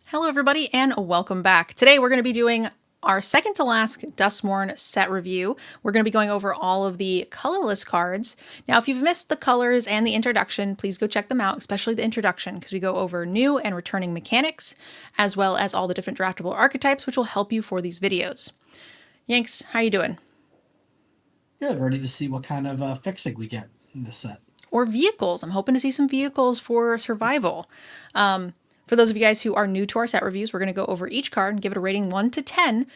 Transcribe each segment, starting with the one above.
Hello everybody and welcome back. Today we're going to be doing our second to last Duskmourn set review. We're going to be going over all of the colorless cards. Now if you've missed the colors and the introduction, please go check them out, especially the introduction, because we go over new and returning mechanics, as well as all the different draftable archetypes, which will help you for these videos. Yanks, how you doing? Good, ready to see what kind of fixing we get in this set. Or vehicles. I'm hoping to see some vehicles for survival. For those of you guys who are new to our set reviews, we're going to go over each card and give it a rating 1 to 10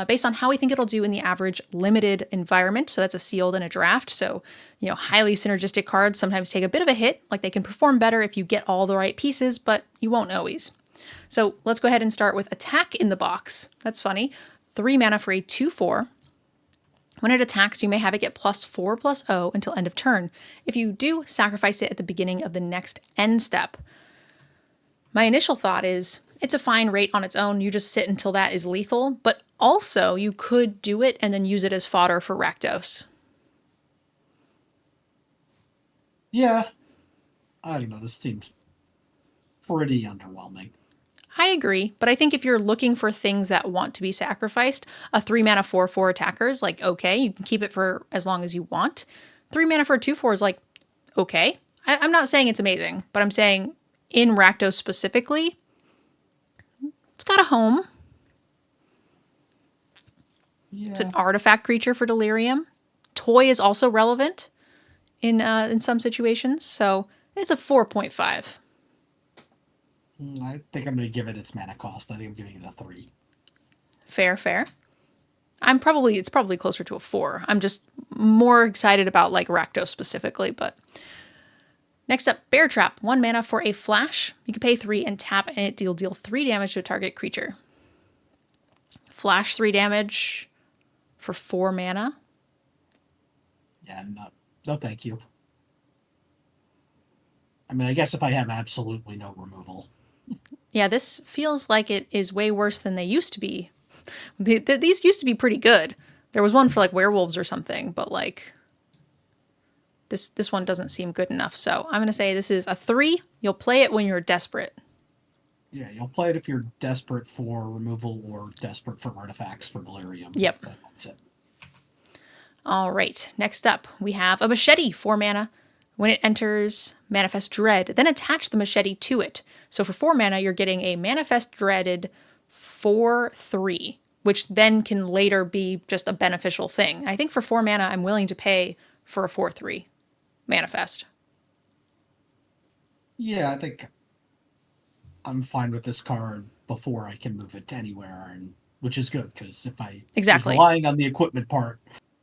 based on how we think it'll do in the average limited environment. So that's a sealed and a draft. So, highly synergistic cards sometimes take a bit of a hit. Like they can perform better if you get all the right pieces, but you won't always. So let's go ahead and start with Attack in the Box. That's funny. 3 mana for a 2/4. When it attacks, you may have it get +4/+0 until end of turn. If you do, sacrifice it at the beginning of the next end step. My initial thought is, it's a fine rate on its own, you just sit until that is lethal, but also you could do it and then use it as fodder for Rakdos. Yeah, I don't know, this seems pretty underwhelming. I agree, but I think if you're looking for things that want to be sacrificed, a 3 mana 4/4 attacker is like, okay, you can keep it for as long as you want. 3 mana for a 2/4 is like, okay. I'm not saying it's amazing, but I'm saying in Rakdos specifically, it's got a home. Yeah. It's an artifact creature for Delirium. Toy is also relevant in some situations, so it's a 4.5. I think I'm going to give it its mana cost. I think I'm giving it a 3. Fair. It's probably closer to a 4. I'm just more excited about like Rakdos specifically, but next up, Bear Trap. 1 mana for a flash. You can pay 3 and tap, and it will deal 3 damage to a target creature. Flash 3 damage for 4 mana. Yeah, no thank you. I mean, I guess if I have absolutely no removal. Yeah, this feels like it is way worse than they used to be. These used to be pretty good. There was one for like werewolves or something, but like this one doesn't seem good enough. So I'm going to say this is a 3. You'll play it when you're desperate. Yeah, you'll play it if you're desperate for removal or desperate for artifacts for Delirium. Yep. That's it. All right, next up we have a Machete, 4 mana. When it enters, Manifest Dread, then attach the Machete to it. So for 4 mana, you're getting a Manifest Dreaded 4/3, which then can later be just a beneficial thing. I think for 4 mana, I'm willing to pay for a 4/3 Manifest. Yeah, I think I'm fine with this card before I can move it to anywhere, and which is good, because if I was relying on the equipment part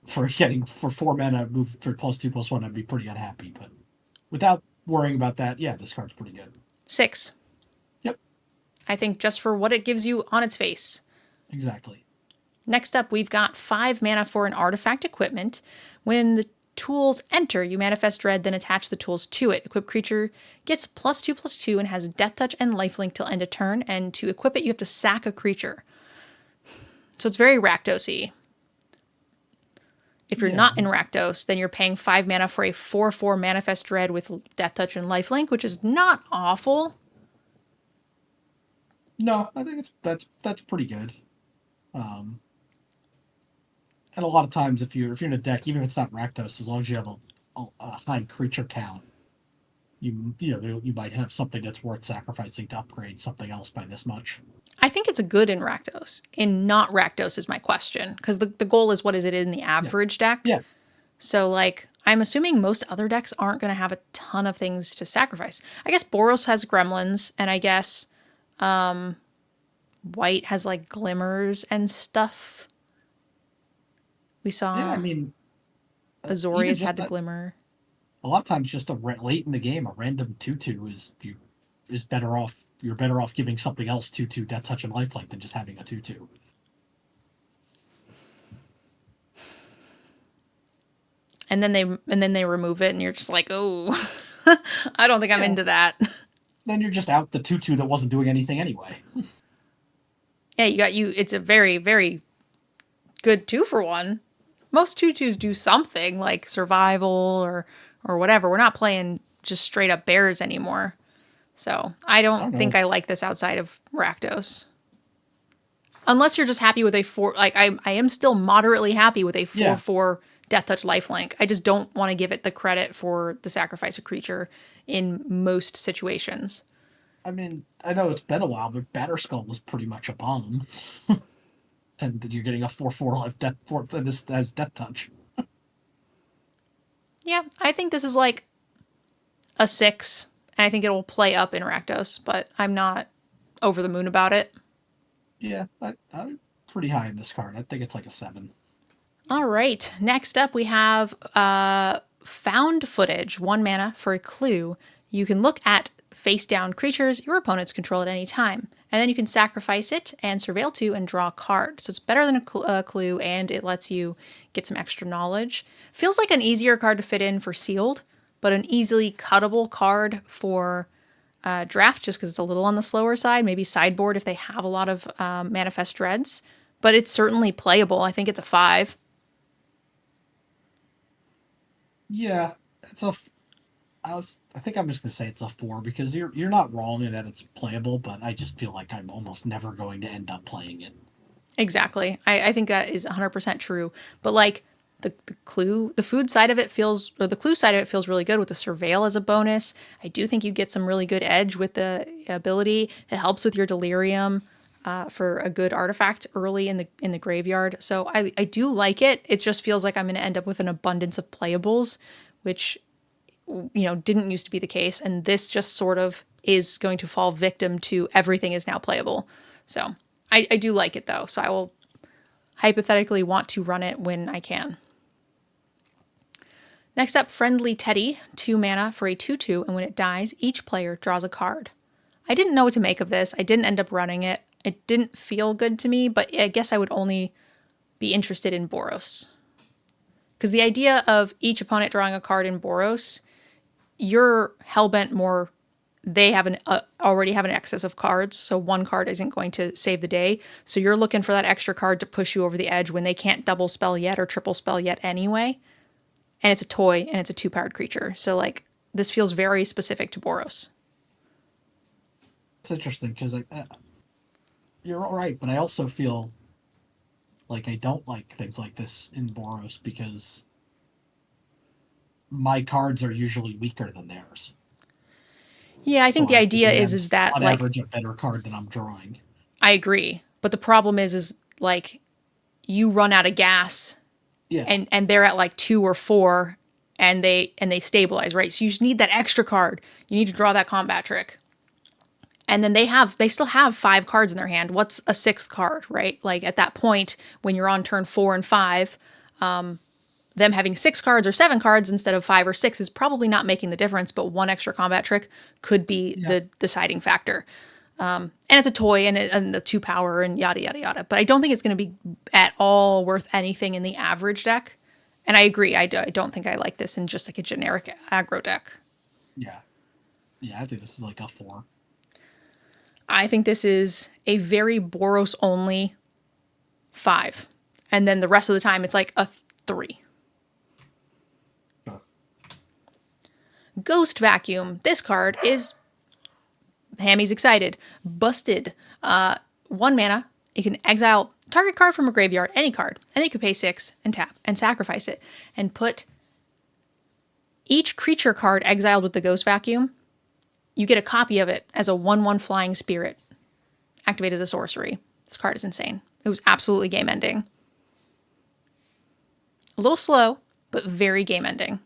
for 4 mana move for +2/+1, I'd be pretty unhappy. But without worrying about that, yeah, this card's pretty good. 6. Yep. I think just for what it gives you on its face. Exactly. Next up, we've got 5 mana for an artifact equipment. When the tools enter, you manifest Dread, then attach the tools to it. Equipped creature gets +2/+2 and has Death Touch and Lifelink till end of turn. And to equip it, you have to sack a creature. So it's very Rakdos-y. If you're not in Rakdos, then you're paying 5 mana for a 4/4 Manifest Dread with Death Touch and Lifelink, which is not awful. No, I think that's pretty good. And a lot of times, if you're in a deck, even if it's not Rakdos, as long as you have a high creature count, you might have something that's worth sacrificing to upgrade something else by this much. I think it's a good in Rakdos. In not Rakdos is my question, because the goal is what is it in the average deck? Yeah. So, like, I'm assuming most other decks aren't going to have a ton of things to sacrifice. I guess Boros has Gremlins, and I guess White has, like, Glimmers and stuff. We saw... Yeah, I mean... Azorius had the Glimmer. A lot of times, just late in the game, a random 2/2 is better off. You're better off giving something else 2/2 Death Touch and Lifelink than just having a 2/2. And then they remove it, and you're just like, oh, I don't think I'm into that. Then you're just out the 2/2 that wasn't doing anything anyway. Yeah, it's a very, very good 2-for-1. Most 2/2s do something like survival or whatever. We're not playing just straight up bears anymore. So I I don't don't think know. I like this outside of Rakdos. Unless you're just happy with a 4, like I am still moderately happy with a Yeah. 4/4 Death Touch lifelink. I just don't want to give it the credit for the sacrifice of creature in most situations. I mean, I know it's been a while, but Batterskull was pretty much a bomb. And you're getting a 4/4 life death for this as death touch. Yeah, I think this is like a 6, and I think it'll play up in Rakdos, but I'm not over the moon about it. Yeah, I'm pretty high in this card. I think it's like a 7. All right, next up we have Found Footage, 1 mana for a clue. You can look at face down creatures your opponents control at any time, and then you can sacrifice it and surveil 2 and draw a card. So it's better than a clue, and it lets you get some extra knowledge. Feels like an easier card to fit in for sealed, but an easily cuttable card for draft just because it's a little on the slower side. Maybe sideboard if they have a lot of Manifest Dreads, but it's certainly playable. I think it's a 5. Yeah, it's a. I think I'm just gonna say it's a 4 because you're not wrong in that it's playable, but I just feel like I'm almost never going to end up playing it. Exactly. I think that is 100% true. But like the clue, the food side of it feels, or the clue side of it feels really good with the surveil as a bonus. I do think you get some really good edge with the ability. It helps with your delirium for a good artifact early in the graveyard. So I do like it. It just feels like I'm going to end up with an abundance of playables, which didn't used to be the case, and this just sort of is going to fall victim to everything is now playable. So I do like it though, so I will hypothetically want to run it when I can. Next up, Friendly Teddy, 2 mana for a 2/2, and when it dies, each player draws a card. I didn't know what to make of this. I didn't end up running it. It didn't feel good to me, but I guess I would only be interested in Boros. Because the idea of each opponent drawing a card in Boros, you're hellbent more. They have already have an excess of cards, so one card isn't going to save the day. So you're looking for that extra card to push you over the edge when they can't double spell yet or triple spell yet anyway. And it's a toy and it's a 2-powered creature. So like this feels very specific to Boros. It's interesting because you're all right, but I also feel like I don't like things like this in Boros because my cards are usually weaker than theirs. Yeah, I So think the I'm idea giving is them, is that on like average, a better card than I'm drawing. I agree, but the problem is like you run out of gas Yeah. and they're at like 2 or 4 and they stabilize, right? So you just need that extra card. You need to draw that combat trick. And then they still have 5 cards in their hand. What's a 6th card, right? Like at that point when you're on turn 4 and 5, them having 6 cards or 7 cards instead of 5 or 6 is probably not making the difference, but one extra combat trick could be Yeah. the deciding factor. And it's a toy and the 2 power and yada, yada, yada. But I don't think it's going to be at all worth anything in the average deck. And I agree. I don't think I like this in just like a generic aggro deck. Yeah. Yeah, I think this is like a 4. I think this is a very Boros only 5. And then the rest of the time it's like a 3. Sure. Ghost Vacuum. This card is Hammy's excited. Busted. 1 mana. You can exile target card from a graveyard, any card, and then you can pay 6 and tap and sacrifice it and put each creature card exiled with the Ghost Vacuum. You get a copy of it as a 1/1 flying spirit. Activate as a sorcery. This card is insane. It was absolutely game ending. A little slow, but very game ending.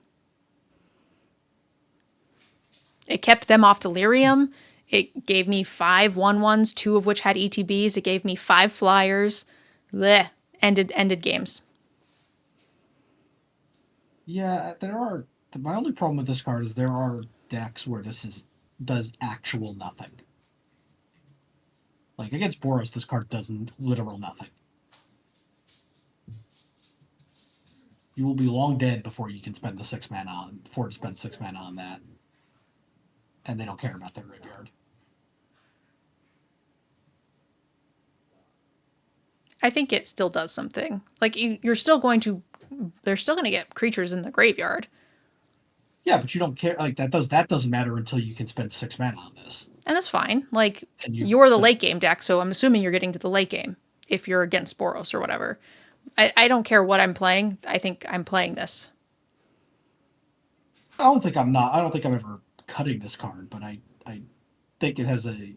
It kept them off delirium. It gave me 5 1/1s, 2 of which had ETBs. It gave me 5 flyers. Blech. Ended games. Yeah, my only problem with this card is there are decks where does actual nothing. Like against Boros, this card does literal nothing. You will be long dead before you can spend the 6 mana on that. And they don't care about their graveyard. I think it still does something. Like you're still going to, they're still going to get creatures in the graveyard. Yeah, but you don't care. Like that doesn't matter until you can spend 6 mana on this. And that's fine. Like, And you're the late game deck, so I'm assuming you're getting to the late game if you're against Boros or whatever. I don't care what I'm playing. I think I'm playing this. I don't think I'm not. I don't think I'm ever cutting this card, but I think it has a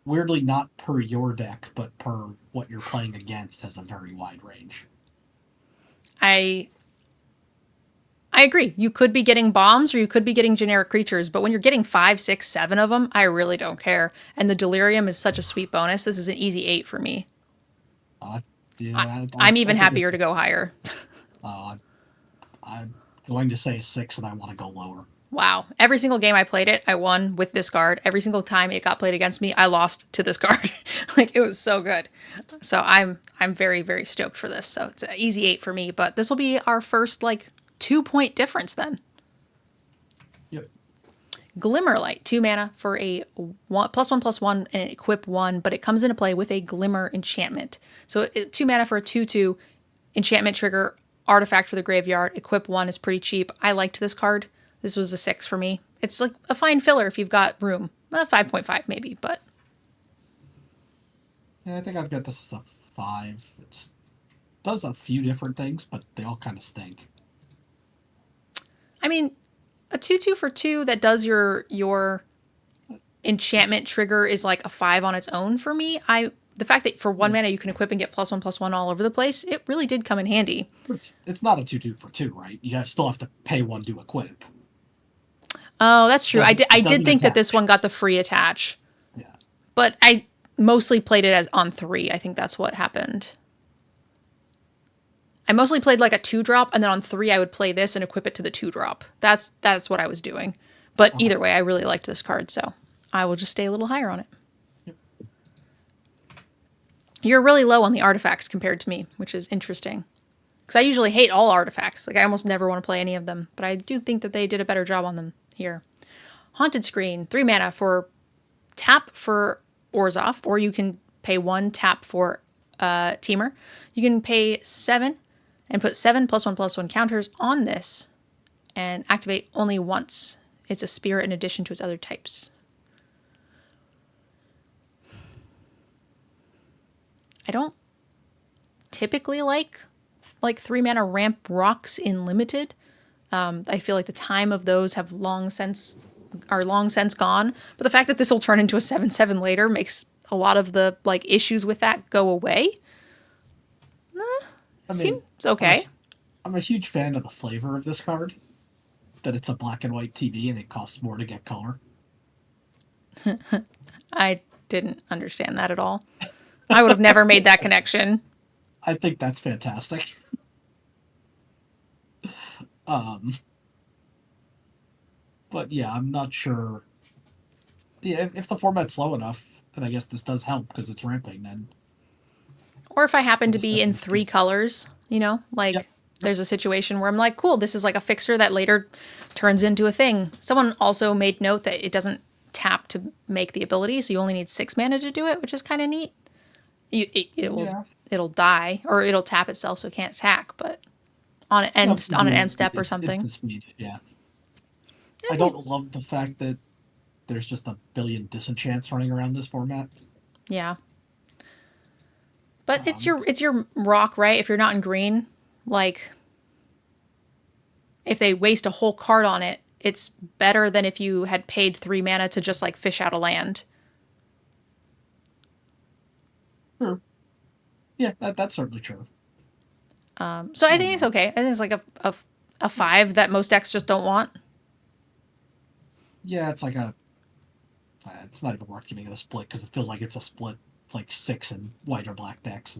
weirdly not per your deck, but per what you're playing against has a very wide range. I agree. You could be getting bombs or you could be getting generic creatures, but when you're getting 5, 6, 7 of them, I really don't care. And the Delirium is such a sweet bonus. This is an easy 8 for me. Yeah, I'm even happier to go higher. I'm going to say a 6, and I want to go lower. Wow. Every single game I played it, I won with this card. Every single time it got played against me, I lost to this card. Like, it was so good. So I'm very, very stoked for this. So it's an easy 8 for me, but this will be our first, like, 2-point difference then. Yep. Glimmerlight, 2 mana for a +1/+1 and equip 1, but it comes into play with a Glimmer enchantment. So 2 mana for a 2/2 enchantment trigger artifact for the graveyard. Equip 1 is pretty cheap. I liked this card. This was a 6 for me. It's like a fine filler if you've got room. 5.5 maybe, but. Yeah, I think I've got this as a 5. It does a few different things, but they all kind of stink. I mean, a 2/2 for 2 that does your enchantment trigger is like a 5 on its own for me. The fact that for 1 mana you can equip and get +1/+1 all over the place, it really did come in handy. It's not a 2/2 for 2, right? You still have to pay 1 to equip. Oh, that's true. I did think that this one got the free attach. Yeah. But I mostly played it as on 3. I think that's what happened. I mostly played like a 2-drop, and then on 3 I would play this and equip it to the 2-drop. That's what I was doing. But either way, I really liked this card, so I will just stay a little higher on it. Yep. You're really low on the artifacts compared to me, which is interesting. Because I usually hate all artifacts. Like, I almost never want to play any of them. But I do think that they did a better job on them here. Haunted Screen, 3 mana for tap for Orzhov, or you can pay 1 tap for Temur. You can pay 7 and put 7 +1/+1 counters on this and activate only once. It's a spirit in addition to its other types. I don't typically like 3 mana ramp rocks in limited. I feel like the time of those are long since gone. But the fact that this will turn into a 7/7 later makes a lot of the like issues with that go away. Seems okay. I'm a huge fan of the flavor of this card. That it's a black and white TV and it costs more to get color. I didn't understand that at all. I would have never made that connection. I think that's fantastic. But yeah, I'm not sure. Yeah, if the format's slow enough, then I guess this does help because it's ramping. Then, or if I happen to be in 3 colors, there's a situation where I'm like, cool, this is like a fixer that later turns into a thing. Someone also made note that it doesn't tap to make the ability, so you only need 6 mana to do it, which is kind of neat. It'll die, or it'll tap itself so it can't attack, but on an end step or something. It's the speed, yeah. I don't love the fact that there's just a billion disenchants running around this format. Yeah. But it's your rock, right? If you're not in green, like, if they waste a whole card on it, it's better than if you had paid 3 mana to just like fish out a land. True. Yeah, that's certainly true. So I think it's okay. I think it's like a 5 that most decks just don't want. Yeah, it's like it's not even worth giving it a split because it feels like it's a split like 6 in white or black decks,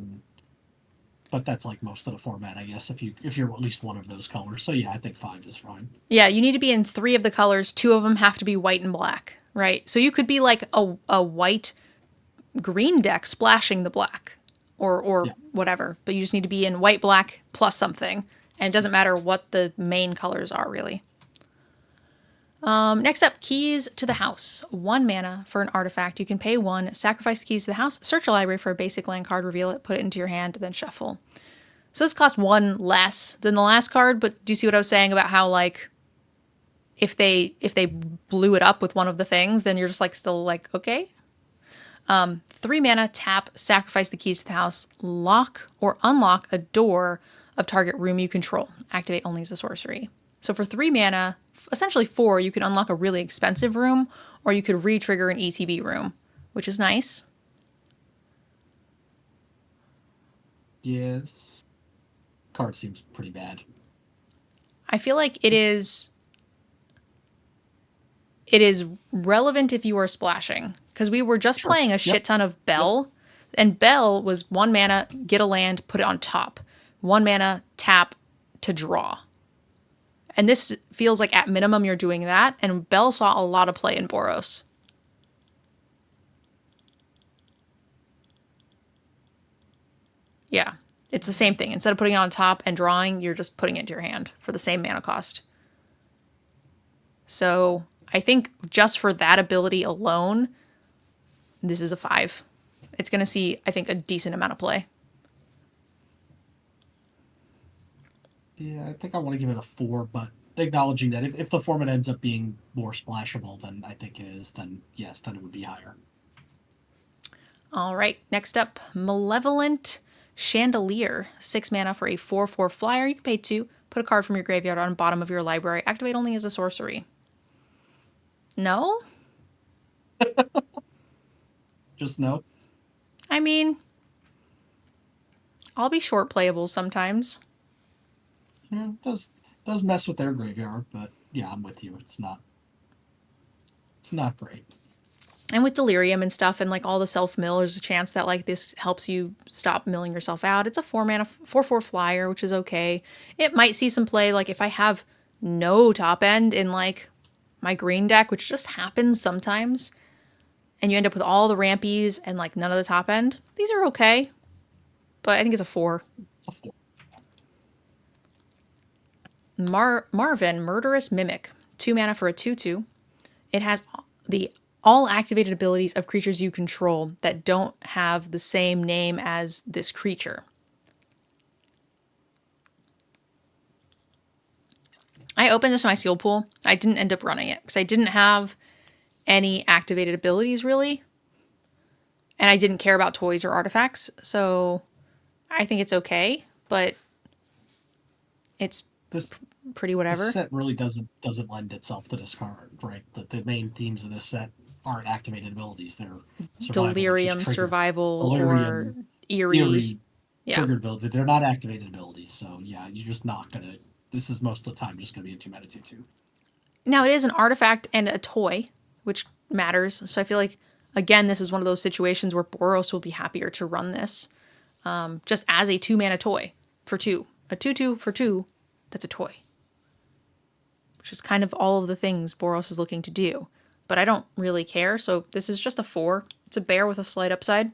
but that's like most of the format, I guess, if you're at least one of those colors. So yeah, I think 5 is fine. Yeah, you need to be in 3 of the colors. 2 of them have to be white and black, right? So you could be like a white green deck splashing the black or whatever, but you just need to be in white, black plus something, and it doesn't matter what the main colors are, really. Next up, Keys to the House. 1 mana for an artifact. You can pay 1, sacrifice Keys to the House, search a library for a basic land card, reveal it, put it into your hand, then shuffle. So this costs 1 less than the last card, but do you see what I was saying about how, like, if they blew it up with one of the things, then you're just like still like, okay. 3 mana, tap, sacrifice the keys to the house, lock or unlock a door of target room you control. Activate only as a sorcery. So for 3 mana, essentially 4, you could unlock a really expensive room, or you could re-trigger an ETB room, which is nice. Yes. Card seems pretty bad. I feel like it is relevant if you are splashing, because we were just playing a shit ton of Bell, and Bell was 1 mana, get a land, put it on top. 1 mana, tap to draw. And this feels like at minimum you're doing that, and Bell saw a lot of play in Boros. Yeah, it's the same thing. Instead of putting it on top and drawing, you're just putting it into your hand for the same mana cost. So I think just for that ability alone, this is a 5. It's going to see, I think, a decent amount of play. Yeah, I think I want to give it a 4, but acknowledging that if the format ends up being more splashable than I think it is, then yes, then it would be higher. All right, next up, Malevolent Chandelier. 6 mana for a 4/4 flyer. You can pay 2. Put a card from your graveyard on the bottom of your library. Activate only as a sorcery. No? Just no? I mean, I'll be short playable sometimes. Yeah, it does mess with their graveyard, but yeah, I'm with you. It's not great. And with Delirium and stuff and like all the self-mill, there's a chance that like this helps you stop milling yourself out. It's a 4 mana 4/4 flyer, which is okay. It might see some play like if I have no top end in like my green deck, which just happens sometimes, and you end up with all the rampies and like none of the top end. These are okay, but I think it's a 4. It's a 4. Marvin, Murderous Mimic. 2 mana for a 2/2. It has the all activated abilities of creatures you control that don't have the same name as this creature. I opened this in my skill pool. I didn't end up running it because I didn't have any activated abilities really. And I didn't care about toys or artifacts. So I think it's okay, but it's pretty whatever. This set really doesn't lend itself to this card, right? The main themes of this set aren't activated abilities. They're survival, Delirium, survival, or eerie. Yeah. Triggered ability. They're not activated abilities. So yeah, you're just not gonna. This is most of the time just gonna be a 2 mana 2/2. Now it is an artifact and a toy, which matters. So I feel like again, this is one of those situations where Boros will be happier to run this just as a 2 mana toy for 2. A 2/2 for 2. That's a toy. Which is kind of all of the things Boros is looking to do. But I don't really care, so this is just a 4. It's a bear with a slight upside.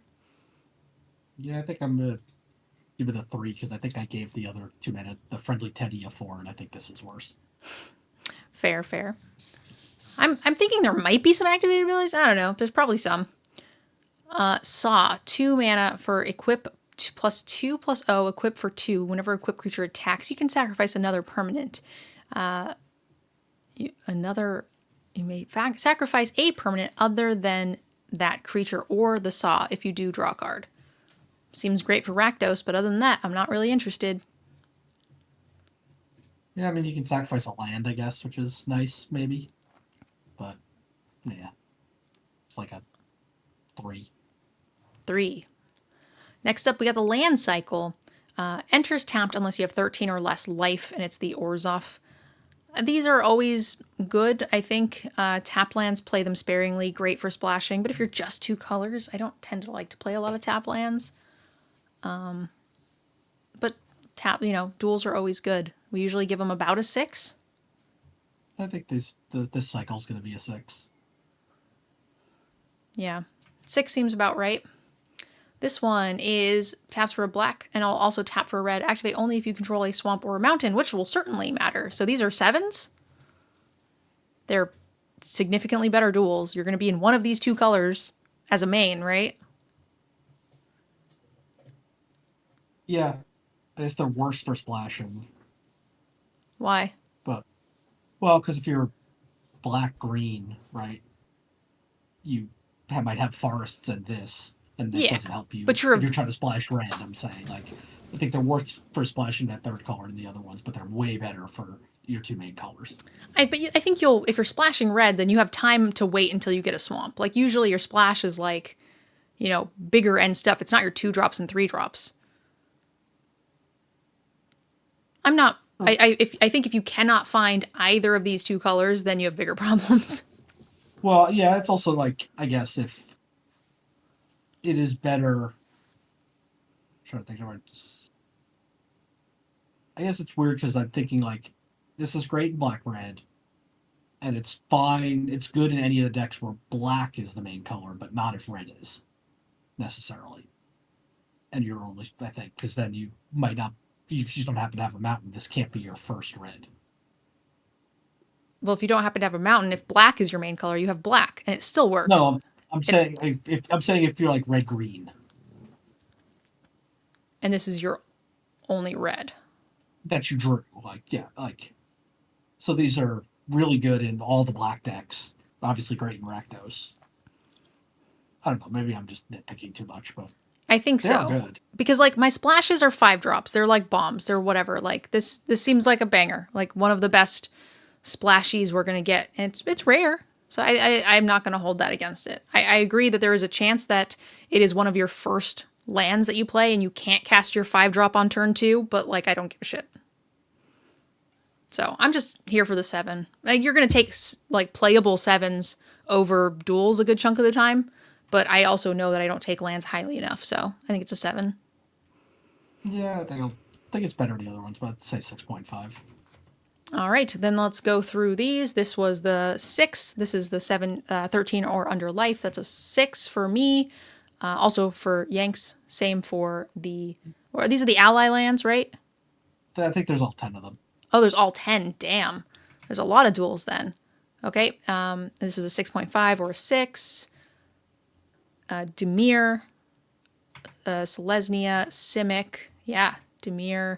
Yeah, I think I'm going to give it a 3, because I think I gave the other 2 mana, the Friendly Teddy, a 4, and I think this is worse. Fair. I'm thinking there might be some activated abilities. I don't know. There's probably some. Saw, 2 mana for equip +2/+0, equip for 2. Whenever equip creature attacks, you can sacrifice another permanent. You may sacrifice a permanent other than that creature or the Saw if you do draw a card. Seems great for Rakdos, but other than that, I'm not really interested. Yeah, I mean, you can sacrifice a land, I guess, which is nice, maybe. But, yeah. It's like a 3. 3. Next up, we got the land cycle. Enters tapped unless you have 13 or less life, and it's the Orzhov. These are always good, I think. Tap lands, play them sparingly, great for splashing. But if you're just 2 colors, I don't tend to like to play a lot of tap lands. But duels are always good. We usually give them about a 6. I think this cycle's going to be a 6. Yeah. 6 seems about right. This one is taps for a black, and I'll also tap for a red. Activate only if you control a swamp or a mountain, which will certainly matter. So these are 7s. They're significantly better duels. You're going to be in one of these 2 colors as a main, right? Yeah. I guess they're worse for splashing. Why? But, well, because if you're black-green, right, you might have forests and this, and that Yeah, doesn't help you but if you're trying to splash red. I'm saying, like, I think they're worse for splashing that third color than the other ones, but they're way better for your two main colors. I think if you're splashing red, then you have time to wait until you get a swamp. Like usually your splash is like, bigger end stuff. It's not your 2 drops and 3 drops. I'm not. I think if you cannot find either of these 2 colors, then you have bigger problems. Well, yeah, it's also like, I guess if it is better. I'm trying to think of words. I guess it's weird because I'm thinking like, this is great in black red, and it's fine. It's good in any of the decks where black is the main color, but not if red is necessarily. And you're only, I think, because then you might not. You just don't happen to have a mountain. This can't be your first red. Well, if you don't happen to have a mountain, if black is your main color, you have black, and it still works. No, I'm saying if you're like red green, and this is your only red that you drew, so these are really good in all the black decks. Obviously, great in Rakdos. I don't know. Maybe I'm just nitpicking too much, but I think so. They're good. Because like my splashes are 5 drops. They're like bombs. They're whatever. Like this seems like a banger. Like one of the best splashies we're gonna get. And it's rare. So I'm not gonna hold that against it. I agree that there is a chance that it is one of your first lands that you play and you can't cast your 5 drop on turn 2, but like I don't give a shit. So I'm just here for the 7. Like you're gonna take like playable 7s over duels a good chunk of the time. But I also know that I don't take lands highly enough, so I think it's a 7. Yeah, I think it's better than the other ones, but I'd say 6.5. All right, then let's go through these. This was the 6. This is the 7, 13 or under life. That's a 6 for me. Also for Yanks, same for these are the ally lands, right? I think there's all 10 of them. Oh, there's all 10. Damn. There's a lot of duels then. Okay, this is a 6.5 or a 6. Dimir, Selesnya, Simic, yeah, Dimir.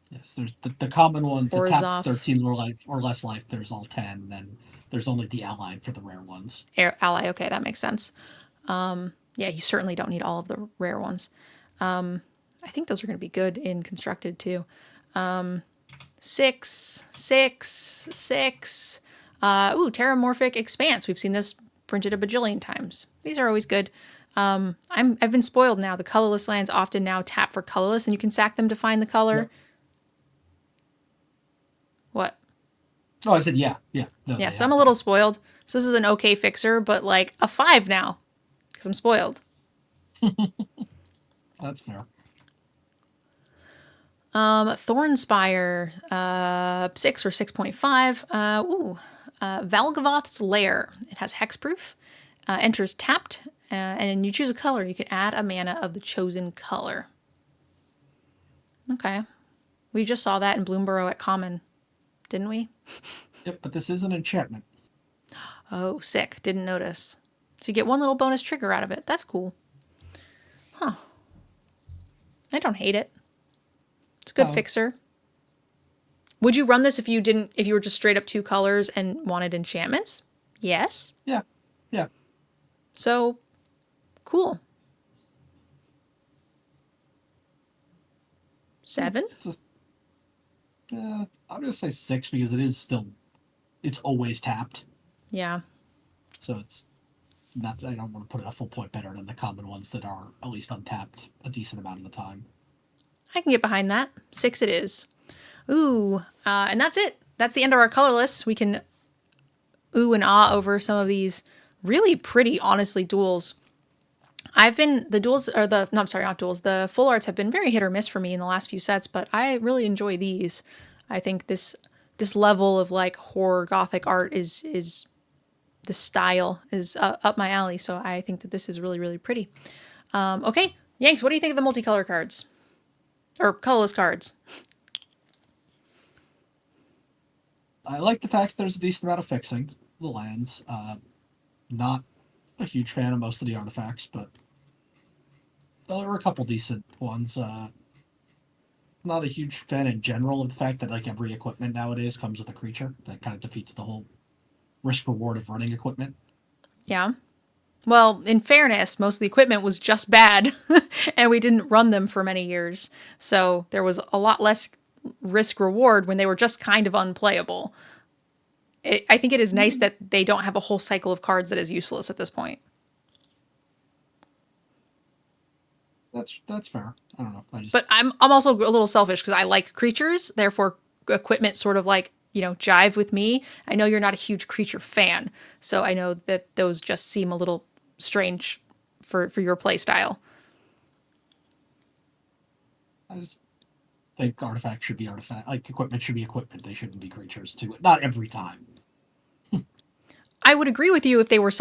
Yes, there's the common one, the Orzhov. top 13 or less life, there's all 10, then there's only the allied for the rare ones. Ally, okay, that makes sense. Yeah, you certainly don't need all of the rare ones. I think those are going to be good in constructed too. 6, 6, 6. Terramorphic Expanse. We've seen this printed a bajillion times. These are always good. I've been spoiled now. The colorless lands often now tap for colorless, and you can sack them to find the color. Yep. What? Oh, I said yeah. No, yeah, so I'm a little spoiled. So this is an okay fixer, but like a 5 now, because I'm spoiled. That's fair. Thornspire, 6 or 6.5. Valgavoth's Lair. It has hexproof. Enters tapped, and you choose a color. You can add a mana of the chosen color. Okay. We just saw that in Bloomburrow at Common, didn't we? Yep, but this is an enchantment. Oh, sick. Didn't notice. So you get 1 little bonus trigger out of it. That's cool. Huh. I don't hate it. It's a good fixer. Would you run this if you were just straight up 2 colors and wanted enchantments? Yes. Yeah. So, cool. 7? I'm going to say 6 because it's always tapped. Yeah. So it's not, I don't want to put it a full point better than the common ones that are at least untapped a decent amount of the time. I can get behind that. 6 it is. Ooh, and that's it. That's the end of our color list. We can ooh and ah over some of these really pretty, honestly, duels. The full arts have been very hit or miss for me in the last few sets, but I really enjoy these. I think this level of like horror gothic art is the style is up my alley. So I think that this is really, really pretty. Okay, Yanks, what do you think of the multicolor cards? Or colorless cards? I like the fact that there's a decent amount of fixing the lands. Not a huge fan of most of the artifacts, but there were a couple decent ones. Not a huge fan in general of the fact that like every equipment nowadays comes with a creature. That kind of defeats the whole risk reward of running equipment. Yeah. Well, in fairness, most of the equipment was just bad, and we didn't run them for many years. So there was a lot less risk reward when they were just kind of unplayable. I think it is nice that they don't have a whole cycle of cards that is useless at this point. That's fair. I don't know. But I'm also a little selfish because I like creatures. Therefore, equipment sort of like, jive with me. I know you're not a huge creature fan, so I know that those just seem a little strange for your play style. I just think artifacts should be artifact. Like equipment should be equipment. They shouldn't be creatures too. Not every time. I would agree with you if they were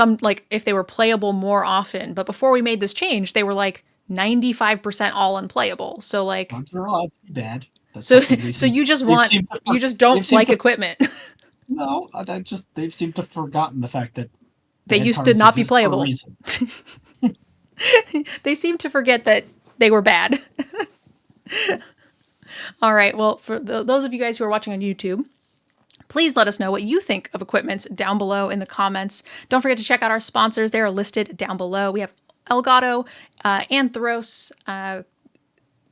if they were playable more often. But before we made this change, they were like 95% all unplayable. So like, ones are allowed to be bad. So you just don't like equipment. No, they've seemed to have forgotten the fact that they used to not be playable. They seem to forget that they were bad. All right. Well, for those of you guys who are watching on YouTube, please let us know what you think of equipments down below in the comments. Don't forget to check out our sponsors. They are listed down below. We have Elgato, Anthros,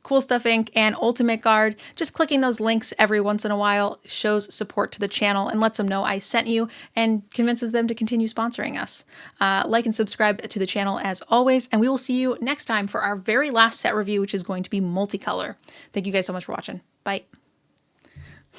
Cool Stuff Inc., and Mtgnerdgirl. Just clicking those links every once in a while shows support to the channel and lets them know I sent you and convinces them to continue sponsoring us. Like and subscribe to the channel as always, and we will see you next time for our very last set review, which is going to be multicolor. Thank you guys so much for watching. Bye.